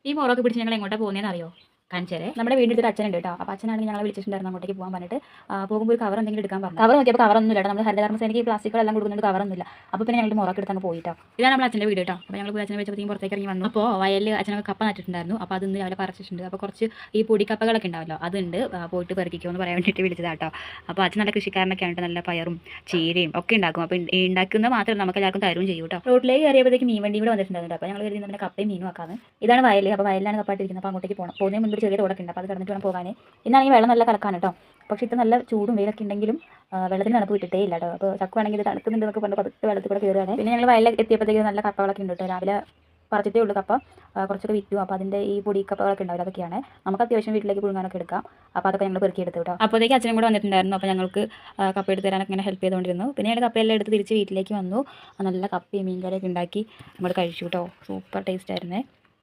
ഈ മോറൊക്കെ പിടിച്ച് ഞങ്ങൾ എങ്ങോട്ടാ പോകുന്നതെന്ന് അറിയോ? കാണിച്ചേരേ. നമ്മുടെ വീടിൻ്റെ അടുത്തൊരു അച്ഛനുണ്ട് കേട്ടോ. അപ്പോൾ അച്ഛനാണെങ്കിൽ ഞങ്ങളെ വിളിച്ചിട്ടുണ്ടായിരുന്നു അങ്ങോട്ടേക്ക് പോകാൻ പറഞ്ഞിട്ട്. പോകുമ്പോൾ ഒരു കവർ എന്തെങ്കിലും എടുക്കാൻ പറഞ്ഞു. കവർ നോക്കിയപ്പോൾ കവറൊന്നും ഇല്ല. നമ്മൾ ഹരിതകർമ്മസേനയ്ക്ക് പ്ലാസ്റ്റിക്കുകളെല്ലാം കൊടുക്കുന്നുണ്ട്, കവറൊന്നുമില്ല. അപ്പോൾ പിന്നെ ഞങ്ങൾ മോറൊക്കെ എടുത്ത് അങ്ങ് പോയിട്ടോ. ഇതാണ് നമ്മുടെ അച്ഛൻ്റെ വീട് കേട്ടോ. അപ്പോൾ ഞങ്ങൾ പോയി അച്ഛനെ വെച്ചപ്പോഴത്തേക്കും പുറത്തേക്ക് ഇറങ്ങി വന്നു. അപ്പോൾ വയലിൽ അച്ഛനൊക്കെ കപ്പ നട്ടിട്ടുണ്ടായിരുന്നു. അപ്പോൾ അതൊന്ന് രാവിലെ പറിച്ചിട്ടുണ്ട്. അപ്പോൾ കുറച്ച് ഈ പൊടിക്കപ്പകളൊക്കെ ഉണ്ടാവല്ലോ, അതുണ്ട്. പോയിട്ട് പെറുക്കിക്കോ എന്ന് പറയാൻ വേണ്ടിയിട്ട് വിളിച്ചതാണ് കേട്ടോ. അപ്പോൾ അച്ഛൻ നല്ല കൃഷിക്കാരനൊക്കെ ആയിട്ട് നല്ല പയറും ചീരയും ഒക്കെ ഉണ്ടാക്കും. അപ്പോൾ ഉണ്ടാക്കുന്നത് മാത്രമല്ല നമുക്ക് എല്ലാവർക്കും തരും ചെയ്യും കേട്ടോ. റോഡിലേക്ക് കയറിയപ്പോഴത്തേക്ക് മീൻ വണ്ടി കൂടെ വന്നിട്ടുണ്ടായിരുന്നു. അപ്പോൾ ഞങ്ങൾ കരുതി നമ്മുടെ കപ്പയും മീനും ആക്കാന്ന്. ഇതാണ് വയൽ. അപ്പോൾ വയലിലാണ് കപ്പായിട്ടിരിക്കുന്നത്. അപ്പോൾ അങ്ങോട്ടേക്ക് പോകണം. പോകുന്നതിന് മുൻപ് ചെറിയ റോഡൊക്കെ ഉണ്ട്. അപ്പോൾ അത് കടന്നിട്ട് വേണം പോകാൻ. ഇന്നാണെങ്കിൽ വെള്ളം നല്ല കലക്കാണ് കേട്ടോ. പക്ഷേ ഇപ്പോൾ നല്ല ചൂടും വെയിലൊക്കെ ഉണ്ടെങ്കിലും വെള്ളത്തിന് തണുപ്പ് വിട്ടിട്ടേ ഇല്ല കേട്ടോ. അപ്പോൾ ചക്കുവാണെങ്കിൽ ഇത് തണുക്കുന്നുണ്ടെന്നൊക്കെ പറഞ്ഞ് പതുക്കെ വെള്ളത്തിൽ കൂടെ കയറുകയാണ്. പിന്നെ ഞങ്ങൾ വയലിൽ എത്തിയപ്പോഴത്തേക്ക് നല്ല കപ്പകളൊക്കെ ഉണ്ട് കേട്ടോ. രാവിലെ പറിച്ചിട്ടേ ഉള്ളൂ കപ്പ. കുറച്ചൊക്കെ വിറ്റു. അപ്പോൾ അതിൻ്റെ ഈ പൊടി കപ്പകളൊക്കെ ഉണ്ടാവില്ല, അതൊക്കെയാണ് നമുക്ക് അത്യാവശ്യം വീട്ടിലേക്ക് പുഴുങ്ങാനൊക്കെ എടുക്കാം. അപ്പോൾ അതൊക്കെ ഞങ്ങൾ പെറുക്കിയെടുത്തു കേട്ടോ. അപ്പോഴത്തേക്ക് അച്ഛനും കൂടെ വന്നിട്ടുണ്ടായിരുന്നു. അപ്പോൾ ഞങ്ങൾക്ക് കപ്പ എടുത്ത് തരാനൊക്കെ ഇങ്ങനെ ഹെൽപ്പ് ചെയ്തുകൊണ്ടിരുന്നു. പിന്നെ ഞങ്ങൾ കപ്പയെല്ലാം എടുത്ത് തിരിച്ച് വീട്ടിലേക്ക് വന്നു. നല്ല കപ്പയും മീൻകറിയൊക്കെ ഉണ്ടാക്കി നമ്മൾ കഴിച്ചു കേട്ടോ. സൂപ്പർ ടേസ്റ്റ് ആയിരുന്നേ.